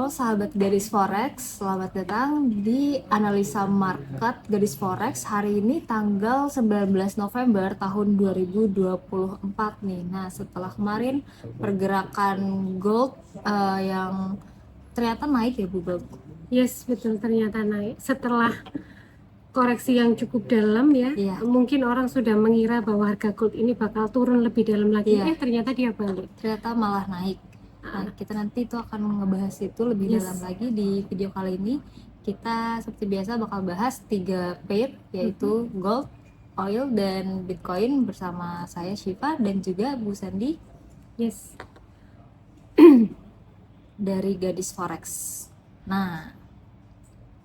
Halo sahabat Gadis Forex, selamat datang di analisa market Gadis Forex hari ini tanggal 19 November tahun 2024 nih. Nah, setelah kemarin pergerakan gold yang ternyata naik ya Bu Gold. Yes, betul, ternyata naik setelah koreksi yang cukup dalam ya. Iya. Mungkin orang sudah mengira bahwa harga gold ini bakal turun lebih dalam lagi. Iya. Ternyata dia balik. Ternyata malah naik. Nah, kita nanti itu akan ngebahas itu lebih dalam lagi di video kali ini. Kita seperti biasa bakal bahas 3 pair, yaitu gold, oil, dan bitcoin bersama saya Shiva dan juga Bu Sandy Yes. dari Gadis Forex. Nah,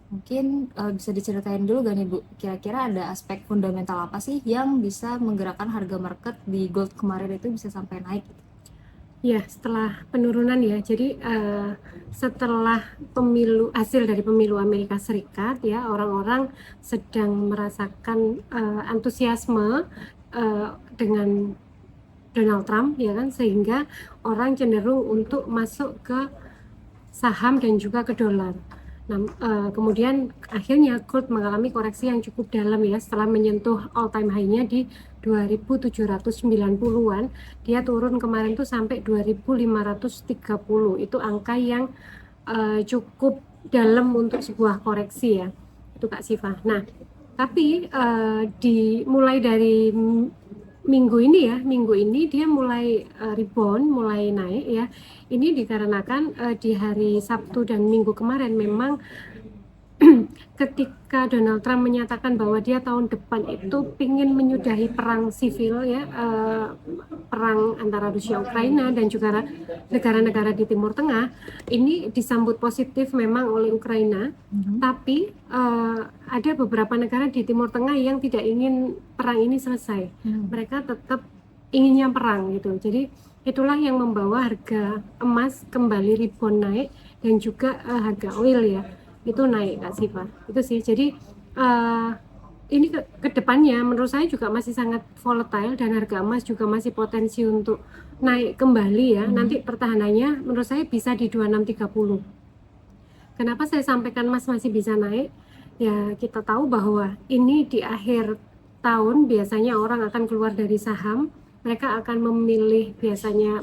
mungkin bisa diceritain dulu gak nih Bu, kira-kira ada aspek fundamental apa sih yang bisa menggerakkan harga market di gold kemarin itu bisa sampai naik? Ya, setelah penurunan ya. Jadi setelah hasil dari pemilu Amerika Serikat ya, orang-orang sedang merasakan antusiasme dengan Donald Trump ya kan, sehingga orang cenderung untuk masuk ke saham dan juga ke dolar. Nah, kemudian akhirnya gold mengalami koreksi yang cukup dalam ya, setelah menyentuh all time high-nya di 2790-an, dia turun kemarin tuh sampai 2530. Itu angka yang cukup dalam untuk sebuah koreksi ya. Itu Kak Siva. Nah, tapi mulai dari minggu ini dia mulai rebound, mulai naik ya. Ini dikarenakan di hari Sabtu dan Minggu kemarin memang ketika Donald Trump menyatakan bahwa dia tahun depan itu ingin menyudahi perang sivil ya, perang antara Rusia Ukraina dan juga negara-negara di Timur Tengah, ini disambut positif memang oleh Ukraina, tapi ada beberapa negara di Timur Tengah yang tidak ingin perang ini selesai. Mereka tetap inginnya perang gitu. Jadi itulah yang membawa harga emas kembali rebound naik dan juga harga oil ya itu naik Kak Siva. Itu sih. Jadi ini ke depannya menurut saya juga masih sangat volatile dan harga emas juga masih potensi untuk naik kembali ya. Nanti pertahanannya menurut saya bisa di 2630. Kenapa saya sampaikan emas masih bisa naik? Ya kita tahu bahwa ini di akhir tahun biasanya orang akan keluar dari saham, mereka akan memilih biasanya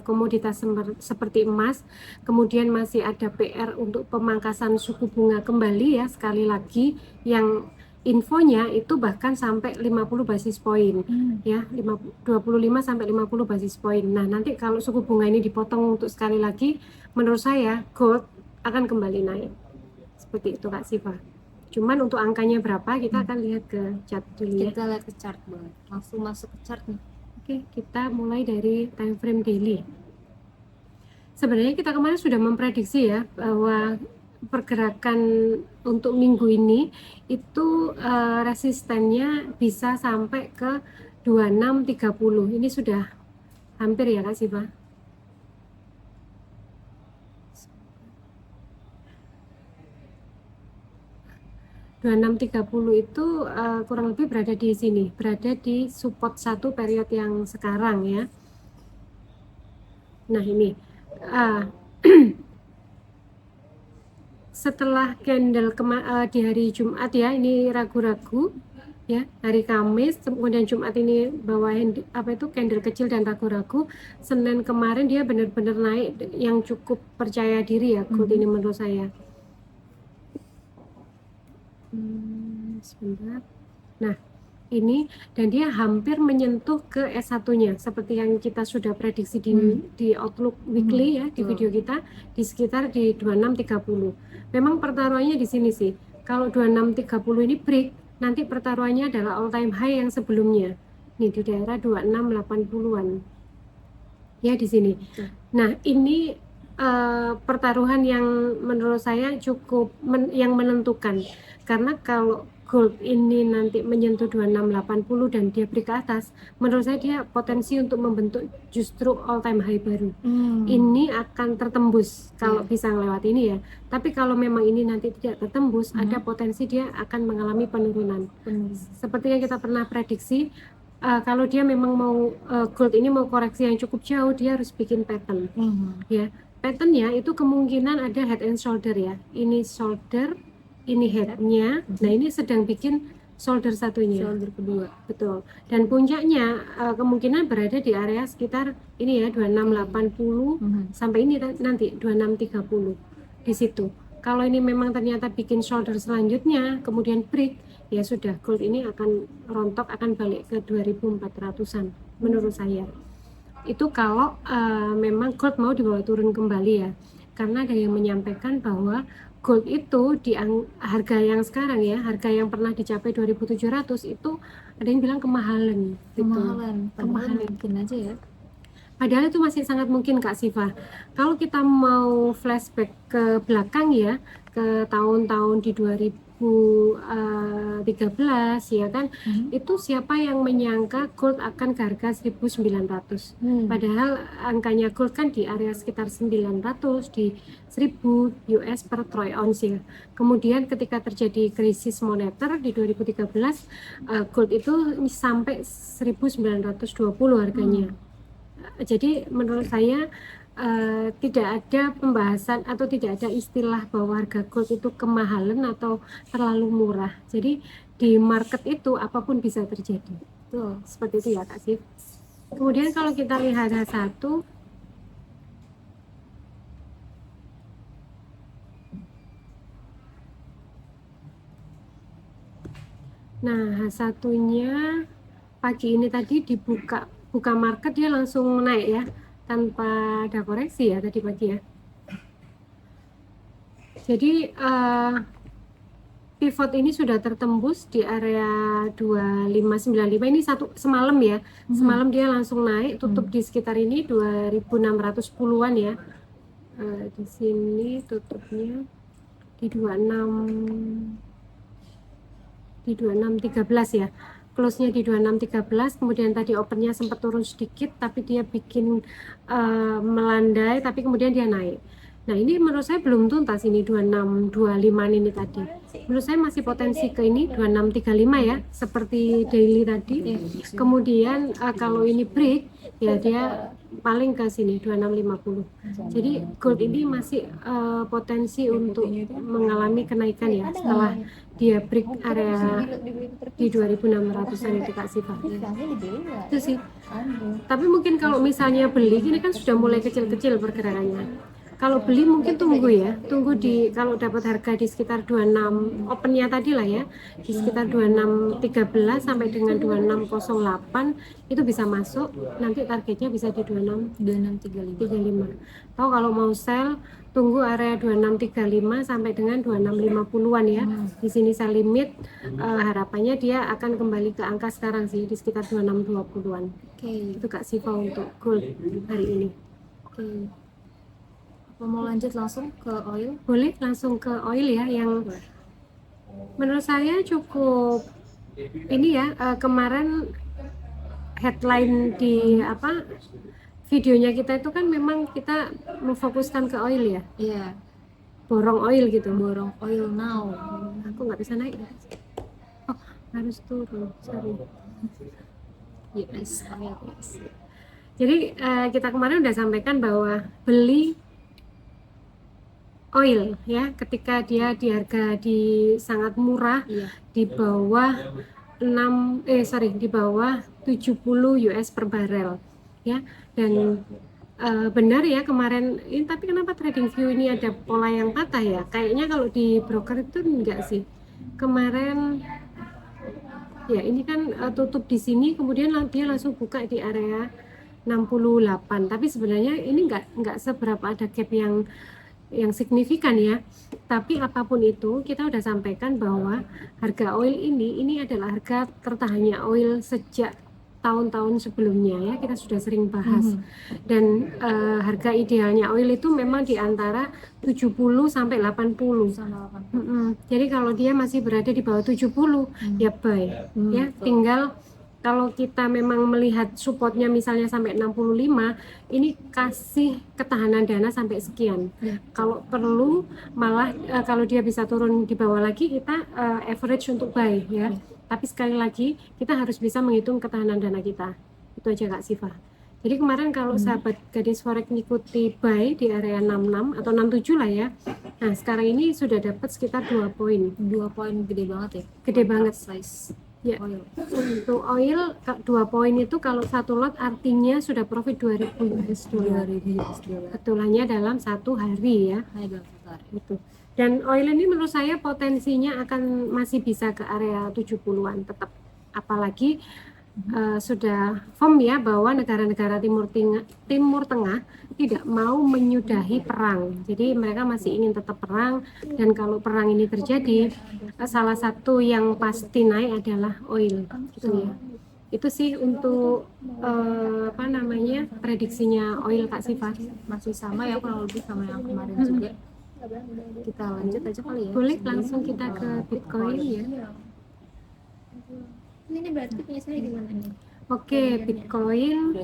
komoditas seperti emas. Kemudian masih ada PR untuk pemangkasan suku bunga kembali ya, sekali lagi yang infonya itu bahkan sampai 50 basis poin ya, 25 sampai 50 basis poin. Nah, nanti kalau suku bunga ini dipotong untuk sekali lagi, menurut saya gold akan kembali naik. Seperti itu Kak Siva. Cuman untuk angkanya berapa kita akan lihat ke chart dulu ya. Kita lihat ke chart banget. Langsung masuk ke chart nih. Oke, kita mulai dari time frame daily. Sebenarnya kita kemarin sudah memprediksi ya bahwa pergerakan untuk minggu ini itu resistennya bisa sampai ke 2630. Ini sudah hampir ya Kak Siva. 2630 itu kurang lebih berada di sini, berada di support 1 periode yang sekarang ya. Nah ini setelah candle di hari Jumat ya, ini ragu-ragu ya, hari Kamis, kemudian Jumat ini bawain candle kecil dan ragu-ragu. Senin kemarin dia benar-benar naik yang cukup percaya diri ya gold ini menurut saya. Sebentar. Nah ini dan dia hampir menyentuh ke S1-nya seperti yang kita sudah prediksi di Outlook Weekly ya, di video kita, di sekitar di 2630. Memang pertaruhannya di sini sih. Kalau 2630 ini break, nanti pertaruhannya adalah all time high yang sebelumnya. Nih di daerah 2680-an. Ya di sini. Nah, ini pertaruhan yang menurut saya cukup yang menentukan. Karena kalau gold ini nanti menyentuh 2680 dan dia break ke atas, menurut saya dia potensi untuk membentuk justru all time high baru. Ini akan tertembus kalau bisa melewati ini ya. Tapi kalau memang ini nanti tidak tertembus, ada potensi dia akan mengalami penurunan. Seperti yang kita pernah prediksi, kalau dia memang mau gold ini mau koreksi yang cukup jauh, dia harus bikin pattern ya. patternnya itu kemungkinan ada head and shoulder ya. Ini shoulder, ini headnya. Nah ini sedang bikin shoulder satunya. Shoulder kedua. Betul. Dan puncaknya kemungkinan berada di area sekitar ini ya 2680 sampai ini nanti 2630 di situ. Kalau ini memang ternyata bikin shoulder selanjutnya, kemudian break, ya sudah gold ini akan rontok, akan balik ke 2400-an menurut saya. Itu kalau memang gold mau dibawa turun kembali ya. Karena ada yang menyampaikan bahwa gold itu di harga yang sekarang ya, harga yang pernah dicapai 2700 itu ada yang bilang kemahalan gitu. Kemahalan mungkin aja ya. Padahal itu masih sangat mungkin Kak Siva. Kalau kita mau flashback ke belakang ya, ke tahun-tahun di 2013 ya kan, itu siapa yang menyangka gold akan ke harga 1900. Padahal angkanya gold kan di area sekitar 900, di 1000 US per troy ounce ya. Kemudian ketika terjadi krisis moneter di 2013, gold itu sampai 1920 harganya. Jadi menurut saya tidak ada pembahasan atau tidak ada istilah bahwa harga gold itu kemahalan atau terlalu murah. Jadi di market itu apapun bisa terjadi. Tuh, seperti itu ya Kak Sif. Kemudian kalau kita lihat H1, nah H1-nya pagi ini tadi buka market dia langsung naik ya, tanpa ada koreksi ya tadi pagi ya. Jadi pivot ini sudah tertembus di area 2595 ini semalam ya. Semalam dia langsung naik, tutup di sekitar ini 2610-an ya. Di sini tutupnya di 2613 ya. Close-nya di 2613, kemudian tadi opennya sempat turun sedikit, tapi dia bikin melandai, tapi kemudian dia naik. Nah ini menurut saya belum tuntas ini 2625 ini tadi. Menurut saya masih potensi ke ini 2635 ya, seperti daily tadi. Kemudian kalau ini break, ya dia paling ke sini 2650. Jadi gold ini masih potensi untuk mengalami kenaikan ya setelah dia break area di 2600-an itu Kak Siva. Itu sih. Tapi mungkin kalau misalnya beli ini kan sudah mulai kecil-kecil pergerakannya. Kalau beli mungkin tunggu di kalau dapat harga di sekitar 26 opennya tadi lah ya, di sekitar 2613 sampai dengan 2608 itu bisa masuk, nanti targetnya bisa di 2635. Atau kalau mau sell tunggu area 2635 sampai dengan 2650-an ya. Di sini saya limit harapannya dia akan kembali ke angka sekarang sih di sekitar 2620-an. Itu Kak Siva untuk gold hari ini. Mau lanjut langsung ke oil? Boleh langsung ke oil ya, yang menurut saya cukup ini ya, kemarin headline di videonya kita itu kan memang kita memfokuskan ke oil ya. Iya. Borong oil gitu. Borong oil now. Aku nggak bisa naik. Oh, harus turun. Sorry. Yes, oil. Jadi kita kemarin udah sampaikan bahwa beli oil ya ketika dia di harga sangat murah, di bawah di bawah 70 US per barel ya. Dan benar ya kemarin ini, tapi kenapa TradingView ini ada pola yang patah ya? Kayaknya kalau di broker itu enggak sih. Kemarin ya ini kan tutup di sini, kemudian dia langsung buka di area 68. Tapi sebenarnya ini enggak seberapa ada gap yang signifikan ya. Tapi apapun itu kita udah sampaikan bahwa harga oil ini adalah harga tertahannya oil sejak tahun-tahun sebelumnya ya, kita sudah sering bahas. Dan harga idealnya oil itu memang di antara 70 sampai 80. Jadi kalau dia masih berada di bawah 70 ya buy ya. Tinggal kalau kita memang melihat supportnya misalnya sampai 65, ini kasih ketahanan dana sampai sekian. Kalau perlu malah kalau dia bisa turun di bawah lagi, kita average untuk buy ya. Tapi sekali lagi kita harus bisa menghitung ketahanan dana kita. Itu aja Kak Siva. Jadi kemarin kalau sahabat gadis forex ngikuti buy di area 66 atau 67 lah ya. Nah, sekarang ini sudah dapat sekitar 2 poin. 2 poin gede banget ya. Gede banget. Size Ya. oil. Untuk oil 2 poin itu kalau satu lot artinya sudah profit 2000 US dollar. 2000 US dollar. Betulannya dalam satu hari ya. Hanya dalam satu hari. Gitu. Dan oil ini menurut saya potensinya akan masih bisa ke area 70-an tetap. Apalagi sudah firm ya bahwa negara-negara Timur Tengah tidak mau menyudahi perang. Jadi mereka masih ingin tetap perang, dan kalau perang ini terjadi, salah satu yang pasti naik adalah oil gitu ya. Itu sih untuk prediksinya oil Kak Siva. Masih sama ya, kurang lebih sama yang kemarin juga. Kita lanjut aja kali ya. Boleh langsung kita ke Bitcoin ya. Ini berarti punya saya di mana nih? Oke, Bitcoin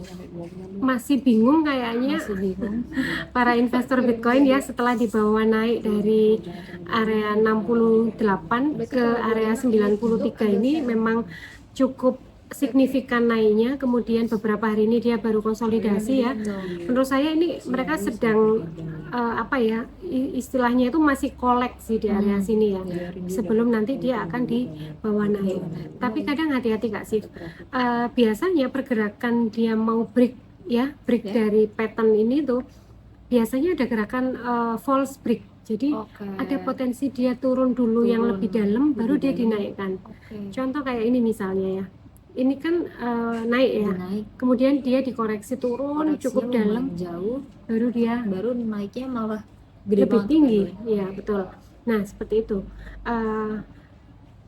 masih bingung kayaknya Masih bingung. para investor Bitcoin ya, setelah dibawa naik dari area 68 ke area 93 ini memang cukup signifikan naiknya. Kemudian beberapa hari ini dia baru konsolidasi ya. Menurut saya ini mereka sedang istilahnya itu masih koleksi di area sini ya, sebelum nanti dia akan dibawa naik. Tapi kadang hati-hati Kak Sif, biasanya pergerakan dia mau break dari pattern ini tuh biasanya ada gerakan false break. Jadi ada potensi dia turun dulu yang lebih dalam baru dia dinaikkan. Contoh kayak ini misalnya ya, ini kan naik ya, kemudian dia dikoreksi turun cukup dalam, jauh, baru naiknya malah gede lebih banget tinggi gitu. ya, betul. Nah seperti itu.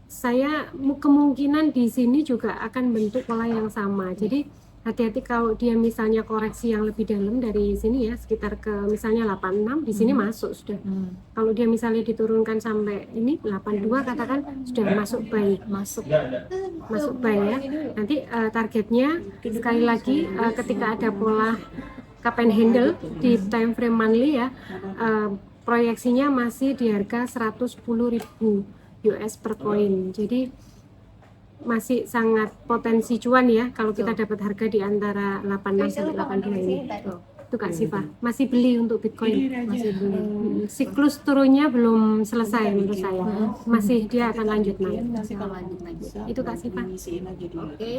Saya kemungkinan di sini juga akan bentuk pola yang sama. Jadi hati-hati kalau dia misalnya koreksi yang lebih dalam dari sini ya, sekitar ke misalnya 86 di sini masuk sudah. Kalau dia misalnya diturunkan sampai ini 82 katakan sudah masuk buy ya. Nanti targetnya sekali lagi ketika ada pola cup and handle di time frame monthly ya, proyeksinya masih di harga 110.000 US per koin. Jadi masih sangat potensi cuan ya kalau kita dapat harga di antara 86 sampai 82 ini. Itu Kak Siva, masih beli untuk Bitcoin. Masih beli. Siklus turunnya belum selesai menurut saya. Masih dia akan lanjut naik. Masih akan lanjut lagi. Itu Kak Siva. Oke,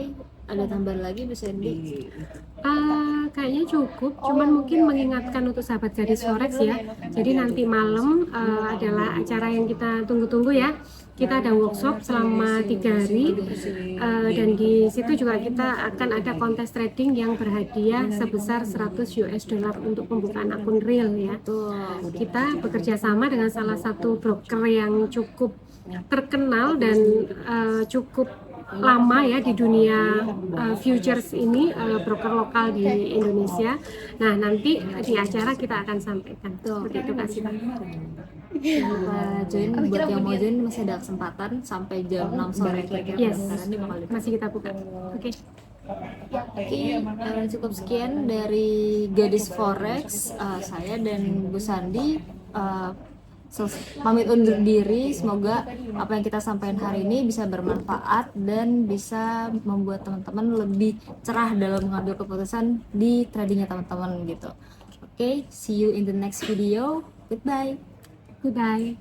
ada tambahan lagi Bu Sandy? Kayaknya cukup, cuman mungkin mengingatkan untuk sahabat gadis forex ya. Jadi nanti malam adalah acara yang kita tunggu-tunggu ya. Kita ada workshop selama 3 hari, dan di situ juga kita akan ada kontes trading yang berhadiah sebesar 100 US dollar untuk pembukaan akun real ya. Kita bekerja sama dengan salah satu broker yang cukup terkenal dan cukup lama ya di dunia futures ini, broker lokal di Indonesia. Nah nanti di acara kita akan sampaikan seperti itu Kak Siva. Join, buat yang mau join masih ada kesempatan sampai jam 6 sore. Yes, Karena ini bakal masih kita buka. Oke. Cukup sekian dari Gadis Forex, saya dan Bu Sandi pamit undur diri. Semoga apa yang kita sampaikan hari ini bisa bermanfaat dan bisa membuat teman-teman lebih cerah dalam mengambil keputusan di tradingnya teman-teman gitu. Oke, see you in the next video. Goodbye. Goodbye.